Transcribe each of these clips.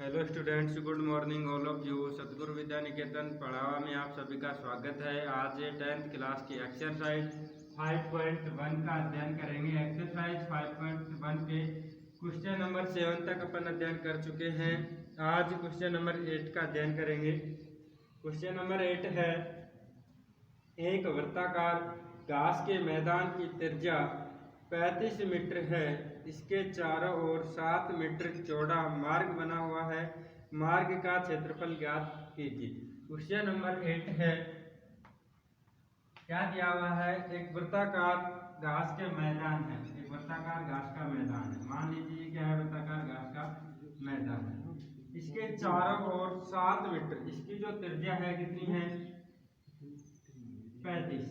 Hello students, good morning all of you. सतगुरु विद्या निकेतन पढ़ावा में आप सभी का स्वागत है। आज 10th क्लास की एक्सरसाइज 5.1 का अध्ययन करेंगे। एक्सरसाइज 5.1 के क्वेश्चन नंबर 7 तक अपन अध्ययन कर चुके हैं। आज क्वेश्चन नंबर 8 का अध्ययन करेंगे। क्वेश्चन नंबर 8 है, एक वृत्ताकार घास के मैदान की त्रिज्या 35 मीटर है। इसके चारों ओर 7 मीटर चौड़ा मार्ग बना हुआ है। मार्ग का क्षेत्रफल ज्ञात कीजिए। क्वेश्चन नंबर 8 है, क्या दिया हुआ है? एक वृत्ताकार घास के मैदान है। एक वृत्ताकार घास का मैदान है। मान लीजिए क्या है? वृत्ताकार घास का मैदान है। इसके चारों ओर 7 मीटर, इसकी जो त्रिज्या है कितनी है? 35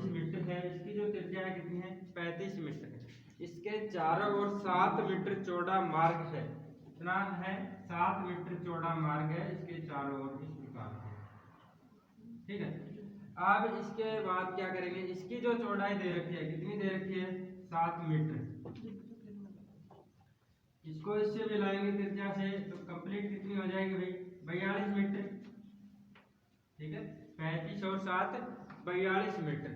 मीटर है। इसकी जो त्रिज्या है कितनी है? 35 मीटर है। इसके चारों ओर 7 मीटर चौड़ा मार्ग है। कितना है? 7 मीटर चौड़ा मार्ग है इसके चारों ओर, इस प्रकार से। ठीक है, अब इसके बाद क्या करेंगे? इसकी जो चौड़ाई दे रखी है, कितनी दे रखी है? 7 मीटर। इसको इससे मिलाएंगे त्रिज्या से तो कंप्लीट कितनी हो जाएगी भाई? 42 मीटर। ठीक है, 35 और 7 42 मीटर।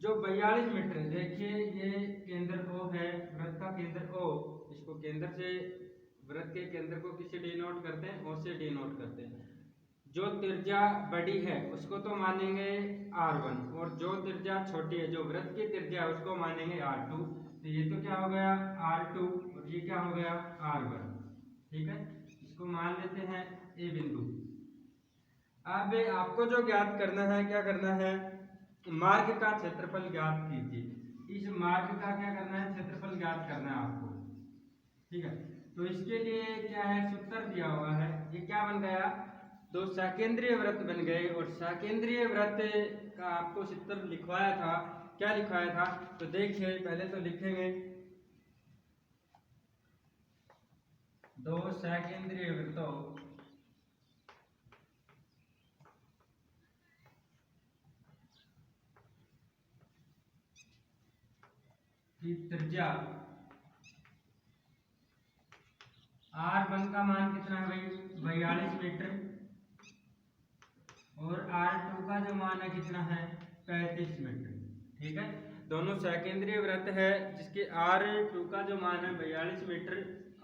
जो 42 मीटर है, देखिए ये केंद्र O है, वृत्त का केंद्र O। इसको केंद्र से, वृत्त के केंद्र को किससे डिनोट करते हैं? O से डिनोट करते हैं। जो त्रिज्या बड़ी है उसको तो मानेंगे R1, और जो त्रिज्या छोटी है, जो वृत्त की त्रिज्या है, उसको मानेंगे R2। तो ये तो क्या हो गया? R2, और ये क्या हो गया? R1। ठीक है, इसको मान लेते हैं A बिंदु। अब आपको जो ज्ञात करना है, क्या करना है? मार्ग का क्षेत्रफल ज्ञात कीजिए। इस मार्ग का क्या करना है? क्षेत्रफल ज्ञात करना है आपको। ठीक है, तो इसके लिए क्या है? सूत्र दिया हुआ है। ये क्या बन गया? दो सकेंद्रीय वृत्त बन गए, और सकेंद्रीय वृत्त का आपको सूत्र लिखवाया था। क्या लिखवाया था? तो देखिए, पहले तो लिखेंगे दो सकेंद्रीय वृत्तों की त्रिज्या R1 का मान कितना है भाई? 42 मीटर। और R2 का जो मान है कितना है? 35 मीटर। ठीक है, दोनों सकेंद्रीय वृत्त है जिसके R2 का जो मान है 42 मीटर,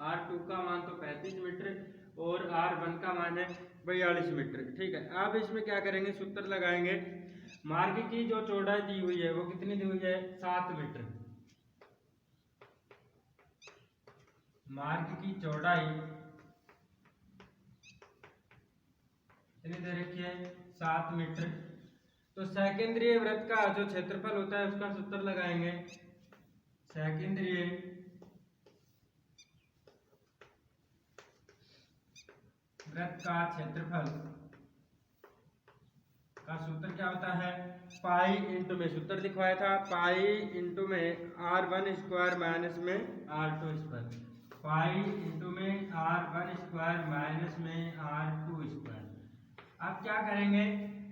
R2 का मान तो 35 मीटर, और R1 का मान है 42 मीटर। ठीक है, अब इसमें क्या करेंगे? सूत्र लगाएंगे। मार्ग की जो चौड़ाई दी हुई है वो कितनी दी हुई है? 7 मीटर। मार्ग की चौड़ाई कितनी दे रखी है? 7 मीटर। तो सकेंद्रीय वृत्त का जो क्षेत्रफल होता है उसका सूत्र लगाएंगे। सकेंद्रीय वृत्त का क्षेत्रफल का सूत्र क्या होता है? पाई इंटू में, सूत्र लिखवाया था पाई इंटू में R1 स्क्वायर माइनस में R2 स्क्वायर। पाई इंटू में R1 स्क्वायर माइनस में R2 स्क्वायर। अब क्या करेंगे?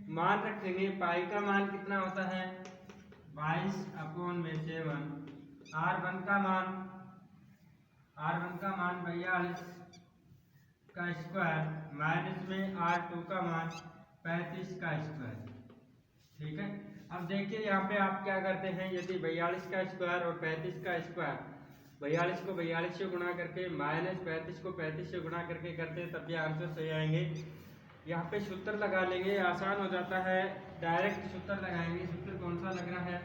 मान रखेंगे। पाई का मान कितना होता है? 22/7। R1 का मान 42 का स्क्वायर माइनस में R2 का मान 35 का स्क्वायर। ठीक है, अब देखिए यहाँ पे आप क्या करते हैं? यदि 42 का स्क्वायर और 35 का स्क्वायर, 42 को 42 से गुणा करके माइनस 35 को 35 से गुणा करके करते हैं, तब भी आंसर सही आएंगे। यहाँ पे सूत्र लगा लेंगे, आसान हो जाता है। डायरेक्ट सूत्र लगाएंगे। सूत्र कौन सा लग रहा है?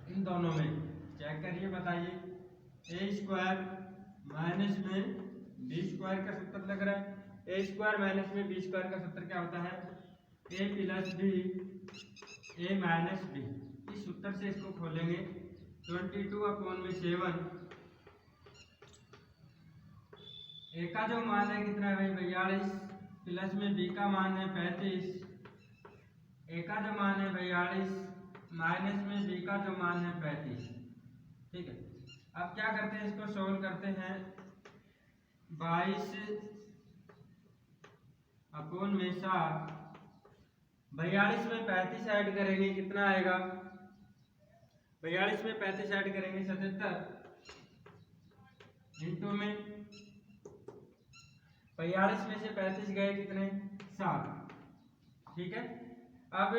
इन दोनों में चेक करिए, बताइए। ए स्क्वायर माइनस में बी स्क्वायर का सूत्र लग रहा है। ए स्क्वायर माइनस में बी स्क्वायर का सूत्र क्या होता है? ए प्लस बी ए माइनस बी। इस सूत्र से इसको खोलेंगे। 22/7। ए का जो मान है कितना है भाई? 42, प्लस में बी का मान है 35। ए का जो मान है 42, माइनस में बी का जो मान है 35। ठीक है, अब क्या करते हैं? इसको सोल्व करते हैं। 22/7 42 में 35 ऐड करेंगे, कितना आएगा? 42 में 35 ऐड करेंगे 77। इंटू में 45 में से 35 गए कितने 7। ठीक है, अब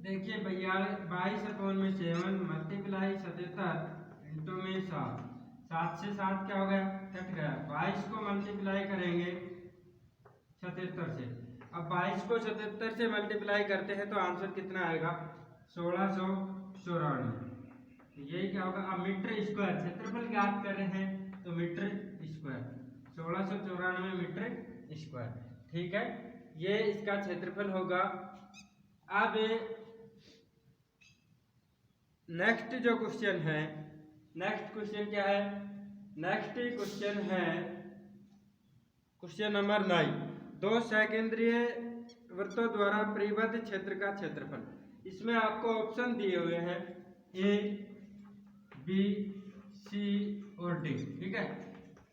देखिए 22/7 मल्टीप्लाई 77 इंटू में 7 से 7 क्या हो गया कट गया। 22 को मल्टीप्लाई करेंगे 77 से। अब 22 को 77 से मल्टीप्लाई करते हैं तो आंसर कितना आएगा 1694। यही क्या होगा। अब मीटर स्क्वायर क्षेत्रफल ज्ञात कर रहे हैं तो मीटर स्क्वायर 1694 मीटर स्क्वायर। ठीक है, ये इसका क्षेत्रफल होगा। अब नेक्स्ट जो क्वेश्चन है, नेक्स्ट क्वेश्चन क्या है, नेक्स्ट क्वेश्चन है क्वेश्चन नंबर 9। दो सकेंद्रीय वृत्तों द्वारा परिबद्ध क्षेत्र का क्षेत्रफल। इसमें आपको ऑप्शन दिए हुए हैं ए, बी, सी और डी। ठीक है,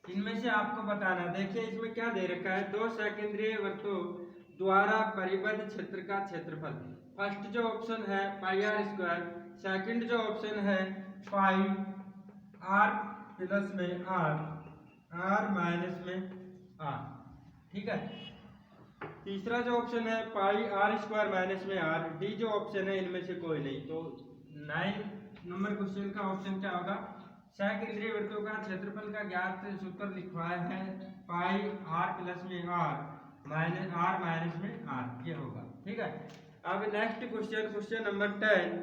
इनमें से आपको बताना। देखिए इसमें क्या दे रखा है, दो सकेंद्रीय वृत्तों द्वारा परिबद्ध क्षेत्र का क्षेत्रफल। फर्स्ट जो ऑप्शन है पाई आर स्क्वायर, सेकंड जो ऑप्शन है पाई आर प्लस में आर, आर माइनस में आर। ठीक है, तीसरा जो ऑप्शन है पाई आर स्क्वायर माइनस में आर। डी जो ऑप्शन है इनमें से कोई नहीं। तो 9 नंबर क्वेश्चन का ऑप्शन क्या होगा, सकेंद्रीय वृत्तों का क्षेत्रफल का ज्ञात सूत्र लिखवाया है पाई आर प्लस में आर माइनस आर माइनस में आर, ये होगा। ठीक है, अब next question, question number 10।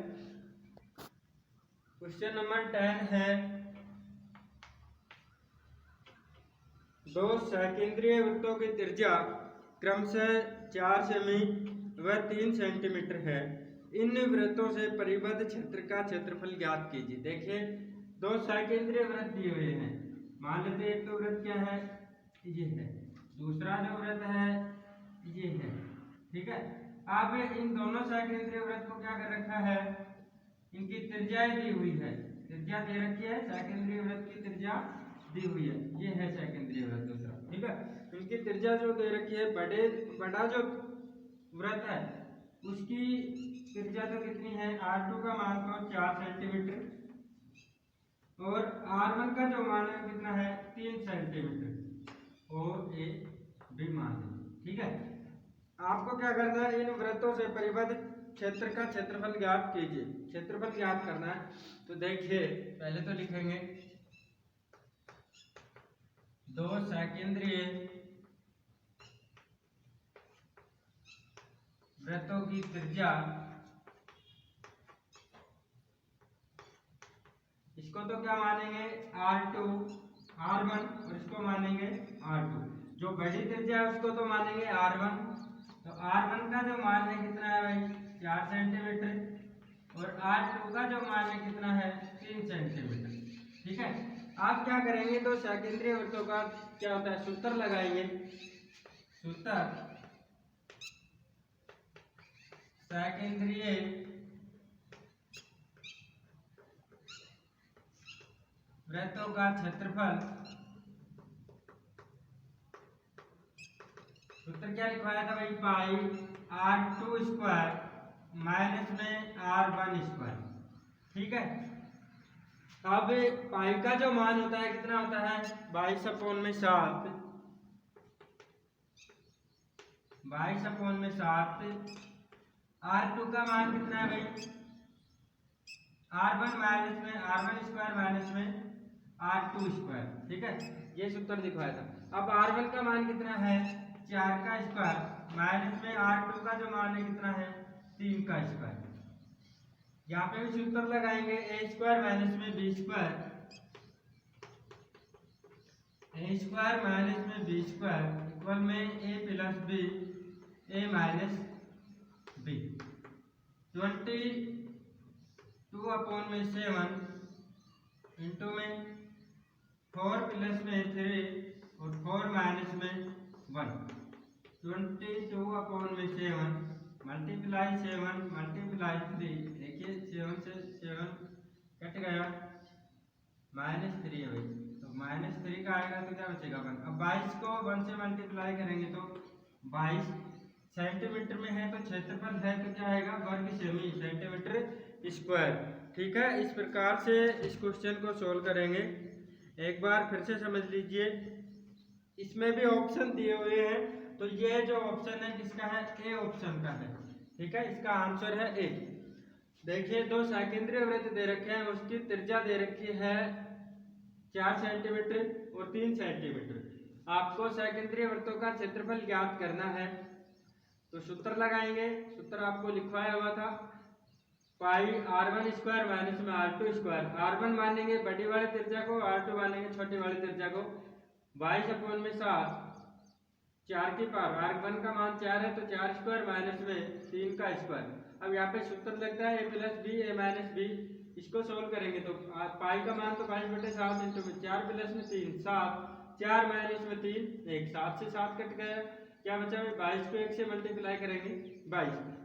Question number 10 है दो सकेंद्रीय वृत्तों की त्रिज्या क्रमशः 4 सेमी व 3 सेंटीमीटर है। इन वृत्तों से परिबद्ध क्षेत्र का क्षेत्रफल ज्ञात कीजिए। देखिए दो सकेंद्रीय वृत्त दिए हुए हैं। मान लेते हैं एक तो वृत्त क्या है, ये है, दूसरा जो वृत्त है ये है। ठीक है, अब इन दोनों सकेंद्रीय वृत्त को क्या कर रखा है, इनकी त्रिज्याएं दी हुई है। त्रिज्या दे रखी है, सकेंद्रीय वृत्त की त्रिज्या दी हुई है, ये है सकेंद्रीय वृत्त दूसरा। ठीक है, इनकी त्रिज्या जो दे रखी है, बड़ा जो वृत्त है उसकी त्रिज्या तो कितनी है, R2 का मान तो 4 सेंटीमीटर और R1 का जो मान है कितना है 3 सेंटीमीटर और ए बी मान है। ठीक है, आपको क्या करना है, इन वृत्तों से परिबद्ध क्षेत्र का क्षेत्रफल ज्ञात कीजिए। क्षेत्रफल ज्ञात करना है तो देखिए पहले तो लिखेंगे दो सकेंद्रीय वृत्तों की त्रिज्या, इसको तो क्या मानेंगे R2 R1 और इसको मानेंगे R2। जो बड़ी त्रिज्या है उसको तो मानेंगे R1। तो R1 का जो मान है कितना है भाई 4 सेंटीमीटर और R2 का जो मान है कितना है 3 सेंटीमीटर। ठीक है, आप क्या करेंगे तो सकेंद्रीय वृत्तों का क्या होता है सूत्र लगाएंगे। सूत्र सकेंद्रीय वृत्तों का क्षेत्रफल, सूत्र क्या लिखवाया था भाई पाई R2 स्क्वायर माइनस में R1 स्क्वायर। ठीक है, अब पाई का जो मान होता है कितना होता है 22/7, 22/7। R2 का मान कितना है भाई R1 माइनस में R1 स्क्वायर माइनस में R2 स्क्वायर। ठीक है, ये सूत्र दिखाया था। अब R1 का मान कितना है 4 का स्क्वायर माइनस में R2 का जो मान है कितना है 3 का स्क्वायर। यहाँ पे भी सूत्र लगाएंगे ए स्क्वायर माइनस में बी स्क्वायर, ए स्क्वायर माइनस में बी स्क्वायर इक्वल में ए प्लस बी ए माइनस बी। 22/7 इंटू में 4 प्लस में 3 और 4 माइनस में 1। 22/7 मल्टीप्लाई 7 मल्टीप्लाई 3। देखिए 7 से 7 कट गया, -3 है भाई, तो -3 का आएगा तो क्या बचेगा 1। अब 22 को 1 से मल्टीप्लाई करेंगे तो 22 सेंटीमीटर में है तो क्षेत्रफल है तो क्या आएगा वर्ग सेमी सेंटीमीटर स्क्वायर। ठीक है, इस प्रकार से इस क्वेश्चन को सोल्व करेंगे। एक बार फिर से समझ लीजिए, इसमें भी ऑप्शन दिए हुए हैं, तो ये जो ऑप्शन है किसका है, ए ऑप्शन का है। ठीक है, इसका आंसर है ए। देखिए, दो सकेंद्रीय वृत्त दे रखे हैं, उसकी त्रिज्या दे रखी है 4 सेंटीमीटर और 3 सेंटीमीटर। आपको सकेंद्रीय वृत्तों का क्षेत्रफल ज्ञात करना है, तो सूत्र लगाएंगे। सूत्र आपको लिखवाया हुआ था, पाई r1 स्क्वायर माइनस में r2 स्क्वायर। r1 मानेंगे बड़ी वाली त्रिज्या को, r2 मानेंगे छोटी वाली त्रिज्या को। 22/7 4 की पावर, r1 का मान 4 है तो 4 स्क्वायर माइनस में 3 का स्क्वायर। अब यहाँ पे सूत्र लगता है a plus B a minus B. इसको सोल्व करेंगे तो पाई का मान तो 22/7 इंटू में 4 प्लस में 3 7, 4 माइनस में 3 1, 7 से 7 कट गया, क्या बचा में 22 को 1 से मल्टीप्लाई करेंगे 22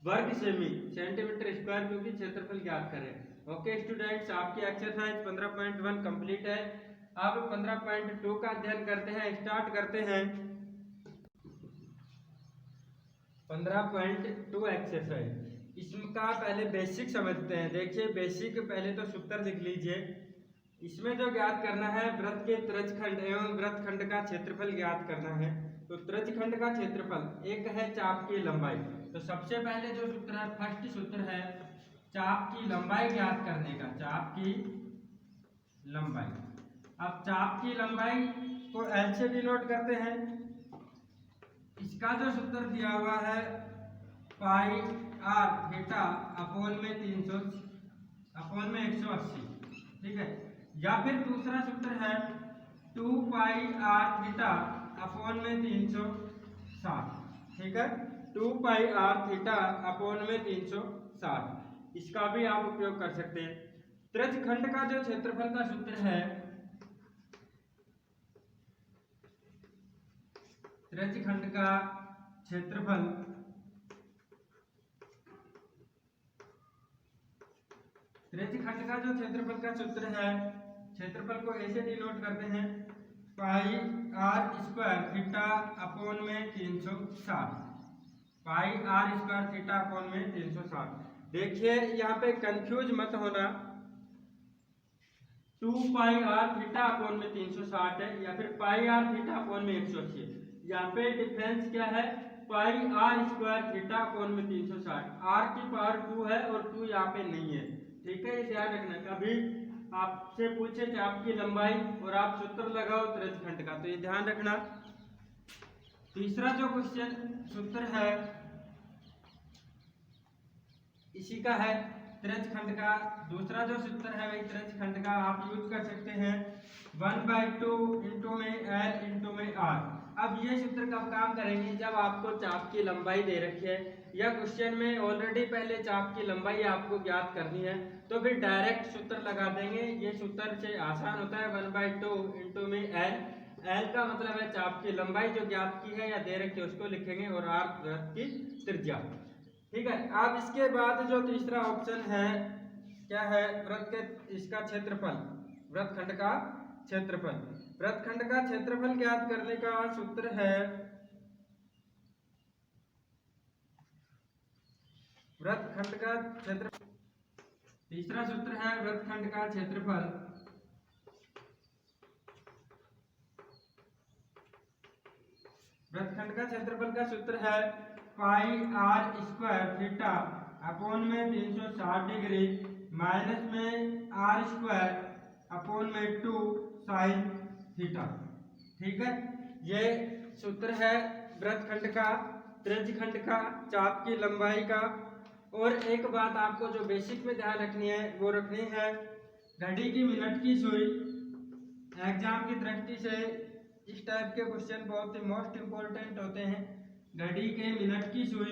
वर्ग सेमी सेंटीमीटर स्क्वायर, क्योंकि क्षेत्रफल ज्ञात करें। ओके स्टूडेंट्स, आपकी एक्सरसाइज 15.1 कंप्लीट है। अब 15.2 का अध्ययन करते हैं, स्टार्ट करते हैं 15.2 एक्सरसाइज। इसका पहले बेसिक समझते हैं। देखिए बेसिक, पहले तो सूत्र लिख लीजिए। इसमें जो ज्ञात करना है, वृत्त के त्रिज्यखंड एवं वृत्तखंड का क्षेत्रफल ज्ञात करना है। तो त्रिज्यखंड का क्षेत्रफल एक है चाप की लंबाई। तो सबसे पहले जो सूत्र है, फर्स्ट सूत्र है चाप की लंबाई ज्ञात करने का, चाप की लंबाई। अब चाप की लंबाई को एल से डिनोट करते हैं। इसका जो सूत्र दिया हुआ है, पाई आर थीटा अपोन में 300 अपोन में 180। ठीक है, या फिर दूसरा सूत्र है 2 पाई आर थीटा अपोन में 360। ठीक है, 2 पाई आर थीटा अपोन में 360, इसका भी आप उपयोग कर सकते हैं। त्रिज्यखंड का जो क्षेत्रफल का सूत्र है, त्रिज्यखंड का क्षेत्रफल त्रिज्यखंड का जो क्षेत्रफल का सूत्र है, क्षेत्रफल को ऐसे डिनोट करते हैं, पाई आर स्क्वायर थीटा अपोन में 360, पाई आर स्क्वायर थीटा अपोन में 360। देखिए यहाँ पे कंफ्यूज मत होना, 2 पाई आर थीटा अपोन में 360 है या फिर पाई आर थीटा अपोन में 180 है। यहाँ पे डिफरेंस क्या है, पाई आर स्क्वायर थीटा अपोन में 360, आर की पावर 2 है और 2 यहाँ पे नहीं है। ठीक है, ये ध्यान रखना। कभी आपसे पूछे चाप की लंबाई और आप सूत्र लगाओ त्रिज्यखंड का, तो ये ध्यान रखना। तीसरा जो क्वेश्चन सूत्र है इसी का है, त्रिज्यखंड का दूसरा जो सूत्र है वही त्रिज्यखंड का आप यूज कर सकते हैं, 1/2 इंटू में एल इंटू में आर। अब ये सूत्र कब काम करेंगे, जब आपको चाप की लंबाई दे रखी है या क्वेश्चन में ऑलरेडी पहले चाप की लंबाई आपको ज्ञात करनी है, तो फिर डायरेक्ट सूत्र लगा देंगे। ये सूत्र से आसान होता है, 1/2 इंटू में एल। एल का मतलब है चाप की लंबाई जो ज्ञात की है या दे रखी है उसको लिखेंगे, और आर वृत्त की त्रिज्या। ठीक है, अब इसके बाद जो तीसरा ऑप्शन है क्या है, वृत्त के इसका क्षेत्रफल, वृत्तखंड का क्षेत्रफल। वृत्तखंड का क्षेत्रफल ज्ञात करने का सूत्र है, वृत्तखंड का क्षेत्र, तीसरा सूत्र है वृत्तखंड का क्षेत्रफल। वृत्तखंड का क्षेत्रफल का सूत्र है पाई आर स्क्वायर थीटा अपोन में 360 डिग्री माइनस में आर स्क्वायर अपोन में 2 साइन थीटा। ठीक है, ये सूत्र है वृत्तखंड का, त्रिज्यखंड का, चाप की लंबाई का। और एक बात आपको जो बेसिक में ध्यान रखनी है वो रखनी है, घड़ी की मिनट की सुई। एग्जाम की दृष्टि से इस टाइप के क्वेश्चन बहुत ही मोस्ट इंपॉर्टेंट होते हैं। घड़ी के मिनट की सुई,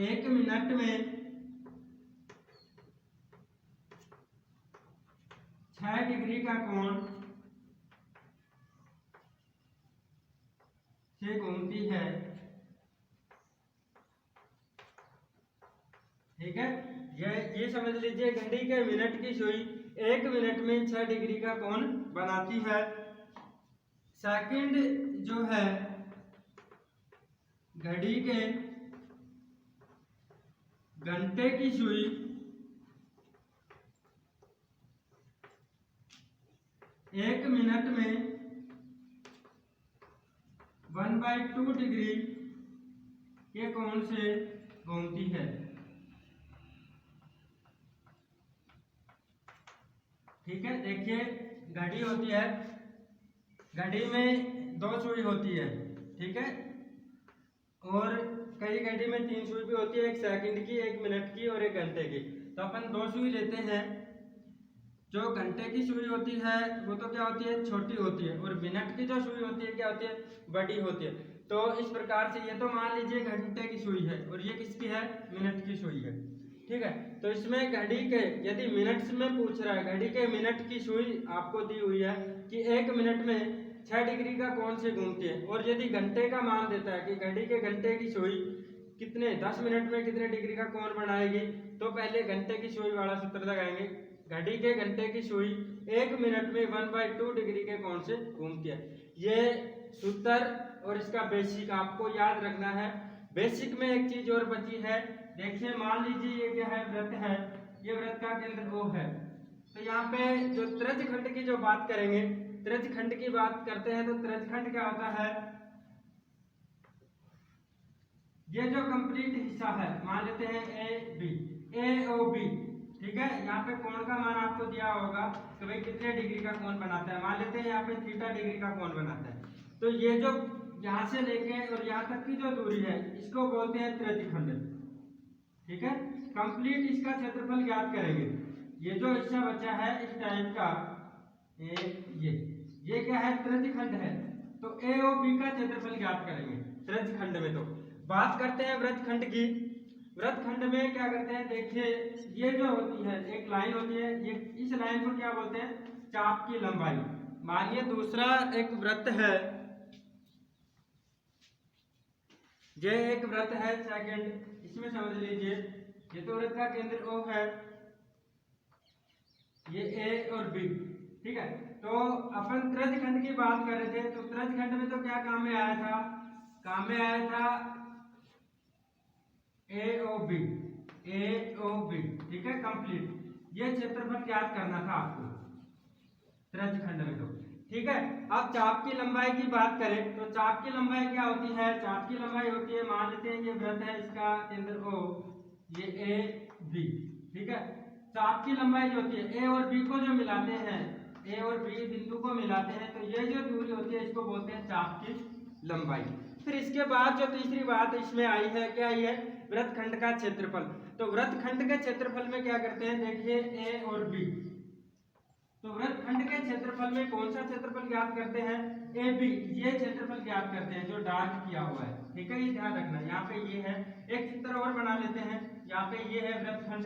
एक मिनट में 6 डिग्री का कोण से घूमती है। ठीक है, ये समझ लीजिए, घड़ी के मिनट की सुई 1 मिनट में 6 डिग्री का कोण बनाती है। सेकंड जो है, घड़ी के घंटे की सुई 1 मिनट में 1/2 डिग्री के कोण से घूमती है। ठीक है, देखिए घड़ी होती है, घड़ी में 2 सुई होती है, ठीक है, और कई घड़ी में 3 सुई भी होती है, 1 सेकंड की, 1 मिनट की और 1 घंटे की। तो अपन 2 सुई लेते हैं। जो घंटे की सुई होती है वो तो क्या होती है, छोटी होती है, और मिनट की जो सुई होती है क्या होती है, बड़ी होती है। तो इस प्रकार से ये तो मान लीजिए घंटे की सुई है और ये किसकी है, मिनट की सुई है। ठीक है, तो इसमें घड़ी के यदि मिनट्स में पूछ रहा है, घड़ी के मिनट की सुई आपको दी हुई है कि 1 मिनट में 6 डिग्री का कोण से घूमती है, और यदि घंटे का मान देता है कि घड़ी के घंटे की सुई कितने 10 मिनट में कितने डिग्री का कोण बनाएगी, तो पहले घंटे की सुई वाला सूत्र लगाएंगे। घड़ी के घंटे की सुई 1 मिनट में 1/2 डिग्री के कोण से घूमती है। ये सूत्र और इसका बेसिक आपको याद रखना है। बेसिक में एक चीज और बची है, देखिए मान लीजिए ये क्या है, वृत्त है, ये वृत्त का केंद्र O है। तो यहाँ पे जो त्रिज्यखंड की जो बात करेंगे, त्रिज्यखंड की बात करते हैं, तो त्रिज्यखंड क्या होता है, ये जो कंप्लीट हिस्सा है, मान लेते हैं AOB, ठीक है, यहाँ पे कोण का मान आपको दिया होगा कि भाई कितने डिग्री का कोण बनाता है, मान लेते हैं यहाँ पे थीटा डिग्री का कोण बनाता है। तो ये जो यहाँ से लेके और यहाँ तक की जो दूरी है इसको बोलते हैं त्रिज्यखंड। ठीक है, कंप्लीट इसका क्षेत्रफल ज्ञात करेंगे। ये जो हिस्सा बचा है इस टाइप का, ये क्या है, त्रिज्यखंड है। तो AOB का क्षेत्रफल ज्ञात करेंगे त्रिज्यखंड में। तो बात करते हैं वृत्तखंड की। वृत्तखंड में क्या करते हैं, देखिए ये जो होती है एक लाइन होती है, ये इस लाइन को क्या बोलते हैं, चाप की लंबाई। मानिए दूसरा एक वृत्त है, ये एक वृत्त है सेकंड, इसमें समझ लीजिए ये तो वृत्त का केंद्र O है, ये A और B। ठीक है, तो अपन त्रिज्यखंड की बात कर रहे थे, तो त्रिज्यखंड में तो क्या काम में आया था, काम में आया था AOB, ठीक है, कंप्लीट ये क्षेत्रफल ज्ञात करना था आपको त्रिज्यखंड में। तो ठीक है, अब चाप की लंबाई की बात करें, तो चाप की लंबाई क्या होती है, चाप की लंबाई होती है, मान लेते हैं ये वृत्त है, इसका केंद्र O, ये AB। ठीक है, चाप की लंबाई जो होती है A और B को जो मिलाते हैं, A और B बिंदु को मिलाते हैं, तो ये जो दूरी होती है इसको बोलते हैं चाप की लंबाई। फिर इसके बाद जो तीसरी बात इसमें आई है, क्या आई है, वृत्तखंड का क्षेत्रफल। तो वृत्तखंड के क्षेत्रफल में क्या करते हैं, देखिए A और B, तो वृत्तखंड के क्षेत्रफल में कौन सा क्षेत्रफल ज्ञात करते हैं, AB, ये क्षेत्रफल ज्ञात करते हैं जो डार्क किया हुआ है। ठीक है, ये ध्यान रखना, यहाँ पे ये है, एक चित्र और बना लेते हैं, यहाँ पे ये है वृत्तखंड,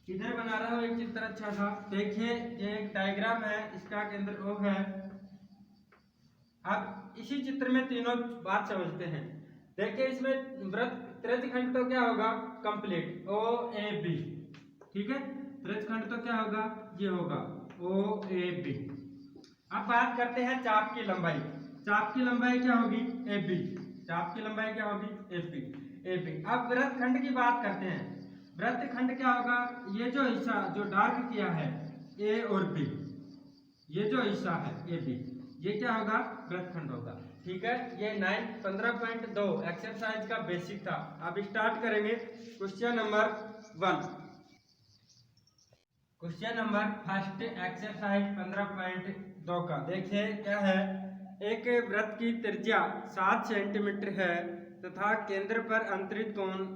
इधर बना रहा हूँ एक चित्र अच्छा सा, देखिए ये एक डायग्राम है, इसका केंद्र O है। अब इसी चित्र में तीनों बात समझते हैं। देखिए इसमें वृत्त त्रिज्यखंड तो क्या होगा, कंप्लीट OAB। ठीक है, त्रिज्यखंड तो क्या होगा, ये होगा OAB। अब बात करते हैं चाप की लंबाई। चाप की लंबाई क्या होगी, AB, चाप की लंबाई क्या होगी, AB। अब वृत्तखंड की बात करते हैं। वृत्तखंड क्या होगा, ये जो हिस्सा जो डार्क किया है A और B, ये जो हिस्सा है AB, ये क्या होगा, वृत्तखंड होगा। ठीक है, ये 15.2 एक्सरसाइज का बेसिक था। अब स्टार्ट करेंगे question number 1। Question number first exercise 15.2 का देखिए क्या है, एक वृत्त की त्रिज्या 7 सेंटीमीटर है तथा केंद्र पर अंतरित कोण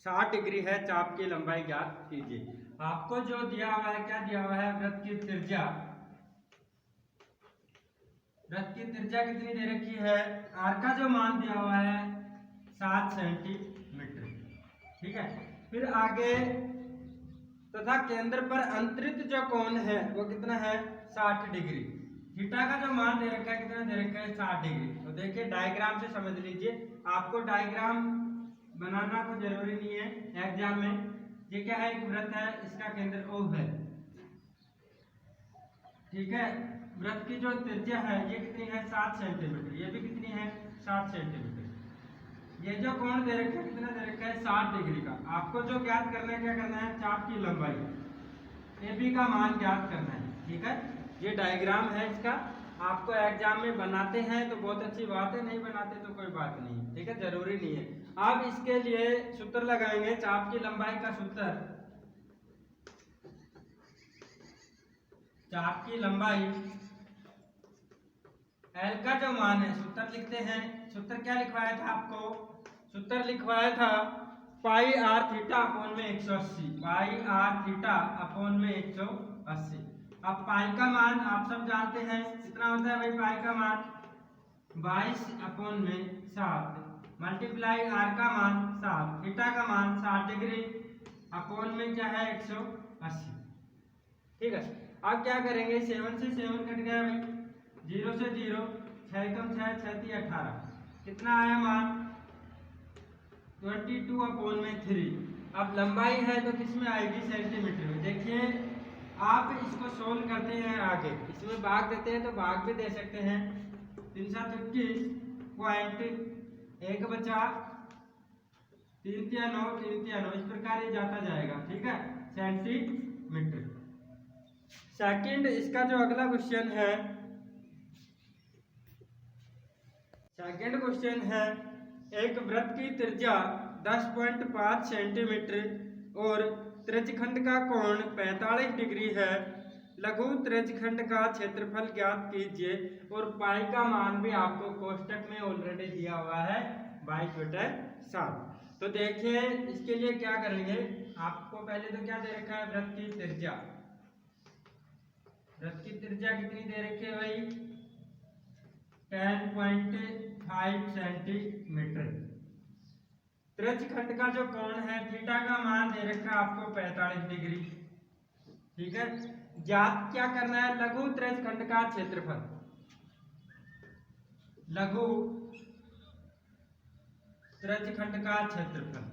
60 डिग्री है, चाप की लंबाई ज्ञात कीजिए। आपको जो दिया हुआ है, क्या दिया हुआ है, वृत्त की त्रिज्या, वृत्त की त्रिज्या कितनी दे रखी है, R का जो मान दिया हुआ है 7 सेंटीमीटर। ठीक है, फिर आगे तथा केंद्र पर अंतरित जो कोण है वो कितना है, 60 डिग्री। थीटा का जो मान दे रखा है कितना दे रखा है, 60 डिग्री। तो देखिए डायग्राम से समझ लीजिए, आपको डायग्राम बनाना तो जरूरी नहीं है एग्जाम में। ये क्या है, एक वृत्त है, इसका केंद्र O है। ठीक है, वृत्त की जो त्रिज्या है ये कितनी है, 7 सेंटीमीटर, ये भी कितनी है, 7 सेंटीमीटर। ये जो कोण दे रखा है कितना दे रखा है, 60 डिग्री का। आपको जो ज्ञात करना है, क्या करना है, चाप की लंबाई AB का मान ज्ञात करना है। ठीक है, ये डायग्राम है इसका, आपको एग्जाम में बनाते हैं तो बहुत अच्छी बात है, नहीं बनाते तो कोई बात नहीं, ठीक है, जरूरी नहीं है। अब इसके लिए सूत्र लगाएंगे, चाप की लंबाई का सूत्र, चाप की लंबाई एल का जो मान है, सूत्र लिखते हैं। सूत्र क्या लिखवाया था आपको? सूत्र लिखवाया था पाई आर थीटा अपॉन में 180, पाई आर थीटा अपॉन में 180। अब पाई का मान आप सब जानते हैं कितना होता है भाई, पाई का मान 22 अपॉन में 7 मल्टीप्लाई आर का मान 7, थीटा का मान 60 डिग्री अपॉन में क्या है 180, ठीक है। अब क्या करेंगे, 7 से 7 कट गया भाई, 0 से 0, 6 कम 6, 6 3 18, कितना आया मान 22 अपॉन में 3। अब लंबाई है तो किसमें आएगी, सेंटीमीटर में। देखिए आप इसको सोल्व करते हैं आगे, इसमें भाग देते हैं तो भाग भी दे सकते हैं, 3 7 21 पॉइंट 1 बचा 3 3 9 3 3 9, इस प्रकार ये जाता जाएगा, ठीक है, सेंटीमीटर। सेकंड इसका जो अगला क्वेश्चन है, सेकंड क्वेश्चन है, एक वृत्त की त्रिज्या 10.5 सेंटीमीटर और त्रिज्यखंड का कोण 45 डिग्री है, लघु त्रिज्यखंड का क्षेत्रफल ज्ञात कीजिए, और पाई का मान भी आपको कोष्टक में ऑलरेडी दिया हुआ है 22/7। तो देखिए इसके लिए क्या करेंगे, आपको पहले तो क्या दे रखा है, वृत्त की त्रिज्या, वृत्त की त्रिज्या कितनी दे रखी है भाई, 10.5 सेंटीमीटर। त्रिज्यखंड का जो कोण है, थीटा का मान दे रखा है आपको 45 डिग्री, ठीक है। ज्ञात क्या करना है, लघु त्रिज्यखंड का क्षेत्रफल, लघु त्रिज्यखंड का क्षेत्रफल।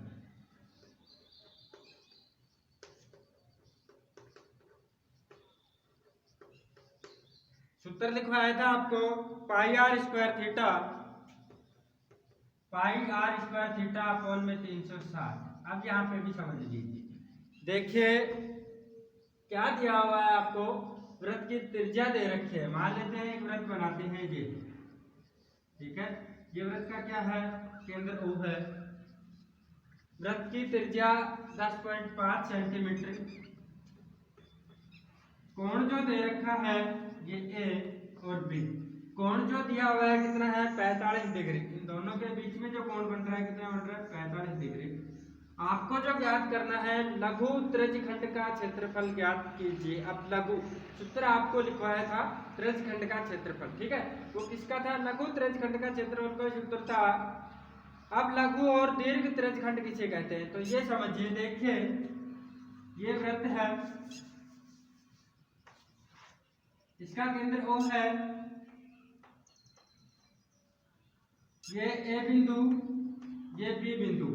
सूत्र लिखवाया था आपको pi r square theta, pi r square theta upon में 360। अब यहाँ पे भी समझ लीजिए, देखिए क्या दिया हुआ है आपको, वृत्त की त्रिज्या दे रखी है, मान लेते हैं एक वृत्त बनाते हैं ये, ठीक है, ये वृत्त का क्या है, केंद्र O है, वृत्त की त्रिज्या 10.5 सेंटीमीटर, कोण जो दे रखा है ये A और B, कोण जो दिया हुआ है कितना है 45 डिग्री, इन दोनों के बीच में जो कोण बन रहा है कितना बन रहा है 45 डिग्री। आपको जो ज्ञात करना है, लघु त्रिज्यखंड का क्षेत्रफल ज्ञात कीजिए। अब लघु सूत्र आपको लिखवाया था त्रिज्यखंड का क्षेत्रफल, ठीक है, वो किसका था, लघु त्रिज्यखंड का क्षेत्रफल का सूत्र था। अब लघु और दीर्घ त्रिज्यखंड किसे कहते हैं, तो ये समझिए, देखिए ये वृत्त है, इसका केंद्र O है, ये A बिंदु, ये B बिंदु,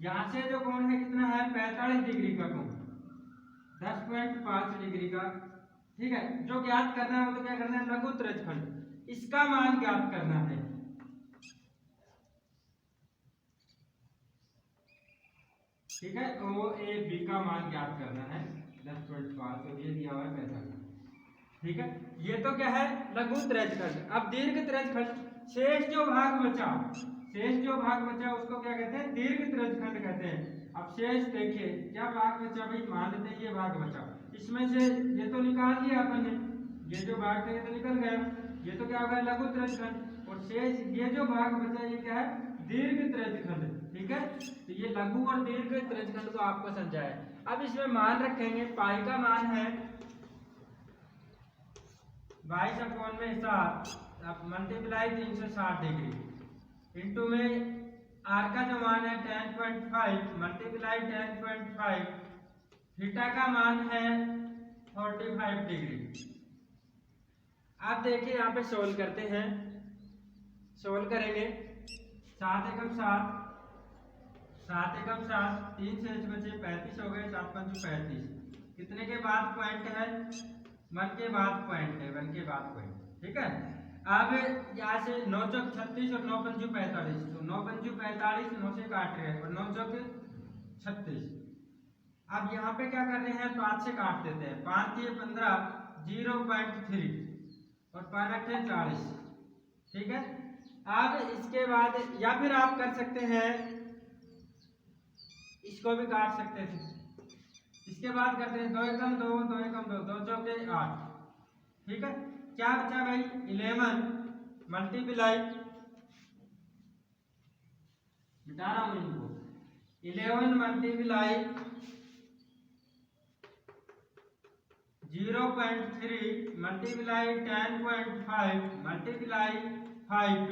यहां से जो कोण है कितना है 45 डिग्री का कोण, 10.5 डिग्री का, ठीक है। जो ज्ञात करना है वो तो क्या करना है, लघु त्रिज्यखंड, इसका मान ज्ञात करना है, ठीक है, OAB का मान ज्ञात करना है 10.5, और ये दिया हुआ है 45, ठीक है। ये तो क्या है लघु त्रिज्यखंड। अब दीर्घ त्रिज्यखंड, शेष जो भाग बचा, शेष जो भाग बचा उसको क्या कहते हैं, दीर्घ त्रिज्यखंड कहते हैं। अब शेष देखिए क्या भाग बचा भाई, मान लेते हैं ये भाग बचा, इसमें से ये तो निकाल लिया अपन ने, ये जो भाग थे ये तो निकल गया, ये तो क्या होगा लघु त्रिज्यखंड, और शेष ये जो भाग बचा ये क्या है, दीर्घ त्रिज्यखंड, ठीक है। तो ये लघु और दीर्घ त्रिज्यखंड को आपको समझाया। अब इसमें मान रखेंगे, पाई का मान है 22 अपॉन में 7, अब मल्टीप्लाई 360 डिग्री, इंटू में आर का जो मान है 10.5 मल्टीप्लाई 10.5, थीटा का मान है 45 डिग्री। आप देखिए यहाँ पे सोल्व करते हैं, सोल्व करेंगे, 7 एकम 7, 7 एकम 7, 3 से बचे 35 हो गए, 7 5 35, कितने के बाद पॉइंट है, 1 के बाद पॉइंट है, 1 के बाद पॉइंट, ठीक है। अब यहाँ से 9 चौक 36 और 9 पंजू 45, तो 9 पंजू 45, 9 से काट रहे हैं और 9 चौक 36। अब यहाँ पे क्या कर रहे हैं, 5 से काट देते हैं, 5 ये 15, 0.3 और 5 है 40। ठीक है, अब इसके बाद या फिर आप कर सकते हैं, इसको भी काट सकते थे। इसके बाद करते हैं 2 एकम 2, 2 एकम 2, 2 चौके 8। ठीक है, क्या बचा भाई 11 मल्टीप्लाई, मिटा रहा हूं इनको, 11 मल्टीप्लाई 0.3 मल्टीप्लाई 10.5 मल्टीप्लाई 5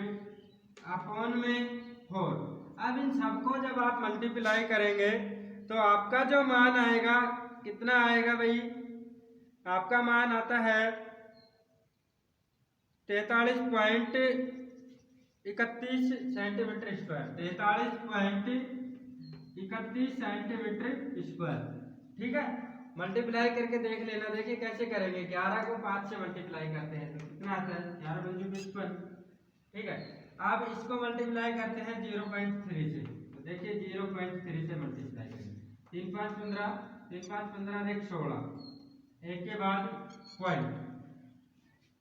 अपॉन में 4। अब इन सबको जब आप मल्टीप्लाई करेंगे तो आपका जो मान आएगा कितना आएगा भाई, आपका मान आता है 43.31 सेंटीमीटर स्क्वायर, 43.31 सेंटीमीटर स्क्वायर। ठीक है, मल्टीप्लाई करके देख लेना, देखिए कैसे करेंगे। 11 को 5 से मल्टीप्लाई करते हैं तो कितना आता है 11 पंजू 55। ठीक है, अब इसको मल्टीप्लाई करते हैं 0.3 से, तो देखिए 0.3 से मल्टीप्लाई करेंगे, 3 5 15, 3 5 15 एक 16, एक के बाद पॉइंट।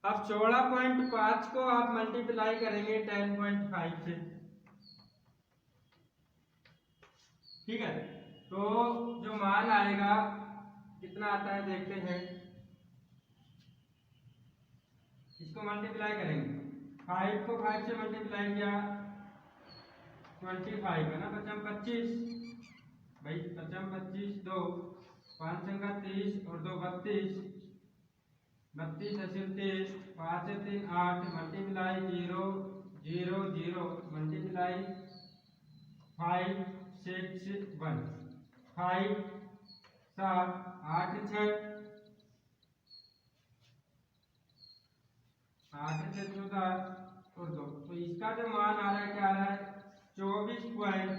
अब 16.5 को आप मल्टीप्लाई करेंगे 10.5 से। ठीक है, तो जो मान आएगा कितना आता है देखते हैं, इसको मल्टीप्लाई करेंगे, 5 को 5 से मल्टीप्लाई किया 25 है ना, 55 25 भाई, 55 25 2 5 संगा 30 और 2 32, 32 ऐसे 23, 5 से 3 8 मल्टीप्लाई 0 0 0 मल्टीप्लाई 5 6 1 5 7 8 6 8 से 14 और 2, तो इसका जो मान आ रहा है क्या आ रहा है 24 पॉइंट,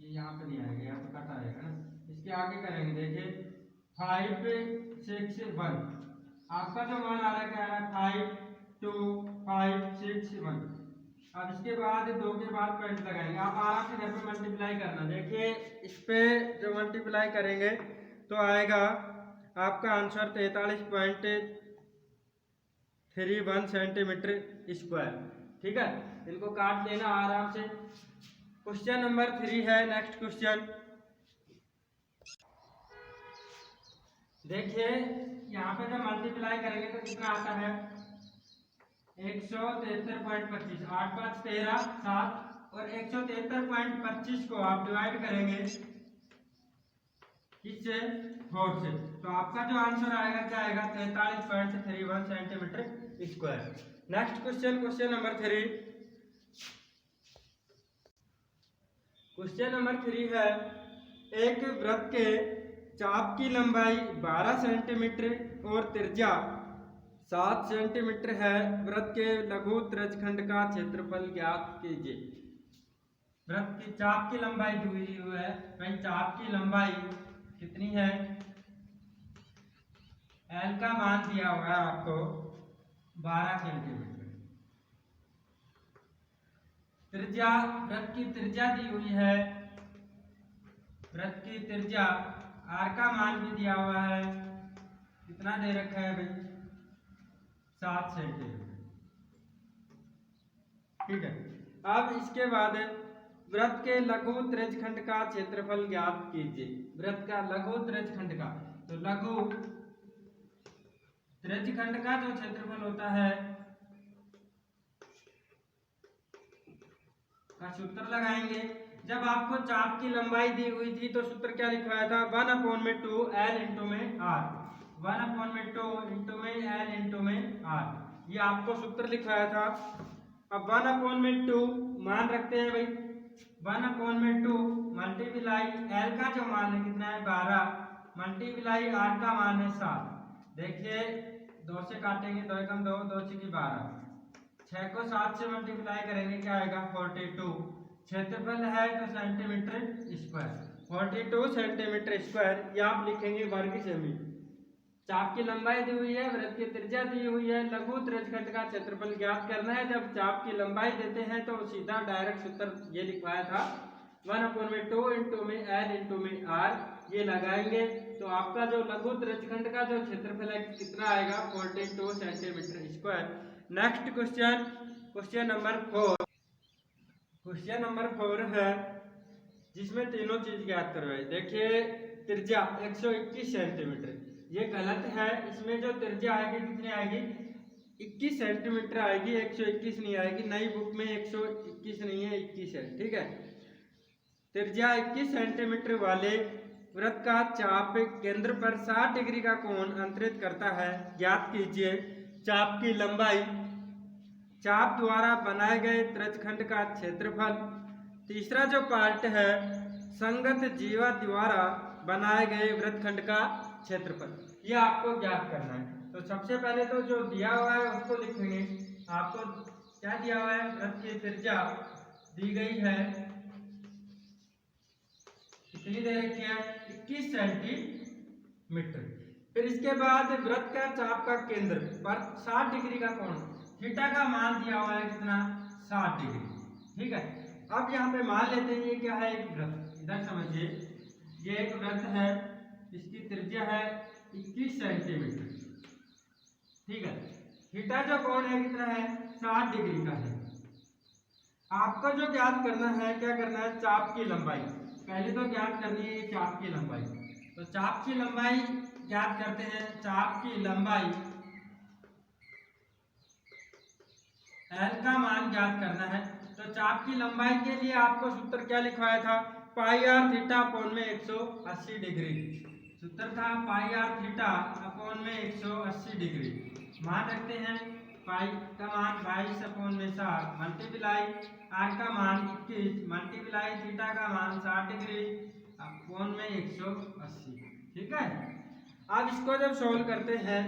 ये यहाँ पे नहीं आएगा, यहाँ पे कट आएगा ना, इसके आगे करेंगे देखिए 5 6 1, आपका जो मान आ रहा है क्या आ रहा है 5 2 5 6 1। अब इसके बाद 2 के बाद पॉइंट लगाएंगे, आप आराम से घर पे मल्टीप्लाई करना। देखिए इस पे जो मल्टीप्लाई करेंगे तो आएगा आपका आंसर 43.31 सेंटीमीटर स्क्वायर। ठीक है, इनको काट लेना आराम से। क्वेश्चन नंबर 3 है, नेक्स्ट क्वेश्चन देखिए, यहाँ पे जब मल्टीप्लाई करेंगे तो कितना आता है 173.25, 8 5 13 7 और 173.25 को आप डिवाइड करेंगे किससे 4 से, तो आपका जो आंसर आएगा क्या आएगा 43.31 centimetre square. Next question, question number 3। Question number 3 है, एक वृत्त के चाप की लंबाई 12 सेंटीमीटर और त्रिज्या 7 सेंटीमीटर है, वृत्त के लघु त्रिज्यखंड का क्षेत्रफल ज्ञात कीजिए। वृत्त की चाप की लंबाई दी हुई है, भाई चाप की लंबाई कितनी है, एल का मान दिया हुआ है आपको 12 सेंटीमीटर, त्रिज्या वृत्त की त्रिज्या दी हुई है, वृत्त की त्रिज्या आर का मान भी दिया हुआ है, कितना दे रखा है भाई 7 सेंटीमीटर। ठीक है, अब इसके बाद वृत्त के लघु त्रिज्यखंड का क्षेत्रफल ज्ञात कीजिए। वृत्त का लघु त्रिज्यखंड का, तो लघु त्रिज्यखंड का जो क्षेत्रफल होता है का सूत्र लगाएंगे। जब आपको चाप की लंबाई दी हुई थी तो सूत्र क्या लिखवाया था 1/2 L इंटू में R, 1/2 इंटू में L इंटू में R, ये आपको सूत्र लिखवाया था। अब 1/2 मान रखते हैं भाई, 1/2 मल्टीप्लाई L का जो मान है कितना है 12 मल्टीप्लाई R का मान है 7। देखिए 2 से काटेंगे 2 एकम 2, 2 6 12, 6 को 7 से मल्टीप्लाई करेंगे क्या आएगा 42, क्षेत्रफल है तो सेंटीमीटर स्क्वायर, 42 सेंटीमीटर स्क्वायर, ये आप लिखेंगे वर्ग सेमी। चाप की लंबाई दी हुई है, वृत्त की त्रिज्या दी हुई है, लघु त्रिज्यखंड का क्षेत्रफल ज्ञात करना है। जब चाप की लंबाई देते हैं तो सीधा डायरेक्ट सूत्र ये लिखवाया था 1/2 इंटू में एल इंटू में आर, ये लगाएंगे तो आपका जो लघु त्रिज्यखंड का जो क्षेत्रफल है कितना आएगा 42 centimetre square. Next question, question number 4। Question number 4 है जिसमें तीनों चीज ज्ञात करवाई। देखिए त्रिज्या 121 सेंटीमीटर, ये गलत है। इसमें जो त्रिज्या आएगी कितनी आएगी 21 सेंटीमीटर आएगी, 121 नहीं आएगी। नई बुक में 121 नहीं है 21 है, ठीक है। त्रिज्या 21 सेंटीमीटर वाले वृत्त का चाप केंद्र पर 60 डिग्री का कोण अंतरित करता है, ज्ञात कीजिए चाप की लंबाई, चाप द्वारा बनाए गए त्रिज्यखंड का क्षेत्रफल। तीसरा जो पार्ट है संगत जीवा द्वारा बनाए गए वृत्तखंड का क्षेत्रफल, ये आपको ज्ञात करना है। तो सबसे पहले तो जो दिया हुआ है उसको लिखेंगे। आपको क्या दिया हुआ है, वृत्त की त्रिज्या दी गई है, कितनी दे रखी है 21 सेंटीमीटर। फिर इसके बाद वृत्त का चाप का केंद्र पर 60 डिग्री का कोण, थीटा का मान दिया हुआ है कितना 60 डिग्री, ठीक है। अब यहाँ पे मान लेते हैं ये क्या है एक वृत्त, इधर समझिए ये एक वृत्त है, इसकी त्रिज्या है 21 सेंटीमीटर, ठीक है। थीटा जो कोण है कितना है 60 डिग्री का है। आपको जो ज्ञात करना है, क्या करना है, चाप की लंबाई। पहले तो ज्ञात करनी है चाप की लंबाई। तो चाप की लंबाई ज्ञात करते हैं। चाप की लंबाई एल का मान ज्ञात करना है। तो चाप की लंबाई के लिए आपको सूत्र क्या लिखवाया था, पाई आर थीटा अपॉन में 180 डिग्री। सूत्र था पाई आर थीटा अपॉन में 180 डिग्री। मान रखते हैं पाई का मान 22 अपॉन में 60 मल्टीप्लाई आर का मान 21 मल्टीप्लाई थीटा का मान 60 डिग्री अपॉन में 180, ठीक है। अब इसको जब सोल्व करते हैं